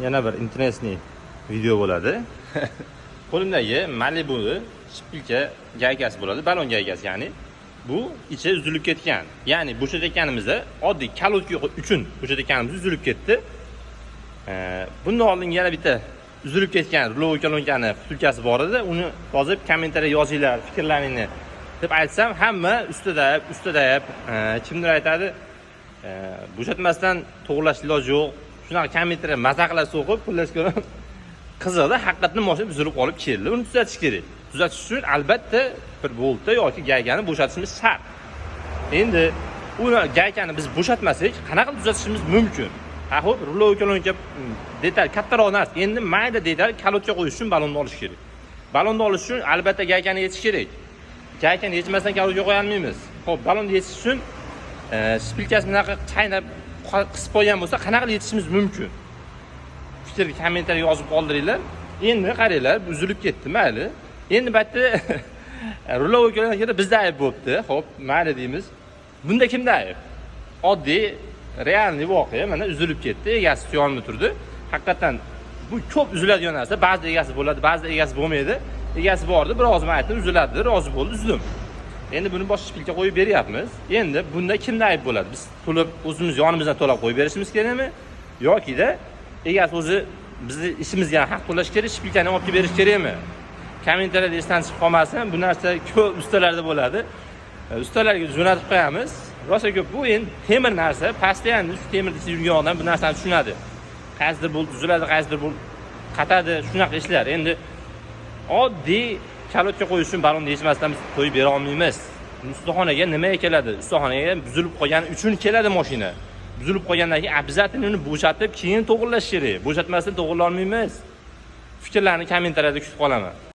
yana bir interesniy video bo'ladi. Qo'limdagi Malibu shpilka gaygasi bo'ladi, balon gaygasi, ya'ni bu ichi uzilib ketgan. Ya'ni bo'shatayotganimizda oddiy kalotka uchun bo'shatayotganimiz uzilib ketdi. Bundan oldin yana bitta uzilib ketgan ruloviy kolonkani butulkasi bor edi. Uni yozib kommentariya yozinglar, fikrlaringni deb aytsam, hamma ustida kimdir aytadi, bo'shatmasdan to'g'rilash iloji yo'q. Shunaqa kommentariya maza qilib o'qib, pullas ko'rib qiziqdi. Haqiqatan mashina buzilib qolib keldi. Uni tuzatish kerak. Tuzatish uchun albatta bir boltda yoki gaygani bo'shatishimiz shart. Endi uni gaygani biz bo'shatmasak, qanaqa tuzatishimiz mumkin? Ha, xo'p, ruloviy kolonka detal kattaroq narsa. Endi mayda detal kalotka qo'yish uchun balonni olish kerak. Balonni olish uchun albatta gaygani yechish kerak. Gaygani yechmasdan kalotka qo'ya olmaymiz. Xo'p, balonni yechish uchun shpilkasi bunaqa chaynab qisib qo'ygan bo'lsa, qanaqa yechishimiz mumkin? Fikrni kommentariya yozib qoldiringlar. Endi qaranglar, uzilib ketdi, mayli. Endi bu yerda ruloviy kolonkada bizda ayb bo'libdi. Xo'p, mayli deymiz. Bunda kimda ayb? Oddiy realniy voqea, mana uzilib ketdi, egasi tuyolmay turdi. Haqiqatan bu ko'p uziladigan narsa. Ba'zida egasi bo'ladi, ba'zida egasi bo'lmaydi. Egasi bordi, biroz aytdim, uziladi, rozi bo'ldi, uzdim. Endi buni boshqa shpilka qo'yib beryapmiz. Endi bunda kimda ayb bo'ladi? Biz to'lib o'zimiz yonimizdan to'lab qo'yib berishimiz kerakmi? Yoki-da egasi o'zi bizni ishimizga haq to'lash kerak, shpilkani olib kelib berish kerakmi? Kommentariyada esdan chiqib qolmasin. Bu narsa ko'p ustalarda bo'ladi. Ustalarga jo'natib qo'yamiz. Rosa ko'p bu endi temir narsa, pastda endi shu temirda yurgan odam bu narsani tushunadi. Qaysidir bo'lt uziladi, qaysidir bo'lt qatadi, shunaqa ishlar. Endi oddiy kalotka qo'yish uchun balonni yechmasdan biz qo'yib bera olmaymiz. Ustaxonaga nimaga keladi? Ustaxonaga buzilib qolgani uchun keladi mashina. Buzilib qolgandan keyin обязательно uni bo'shatib, keyin to'g'rilash kerak. Bo'shatmasdan to'g'rila olmaymiz. Fikrlarni kommentariyada kutib qolaman.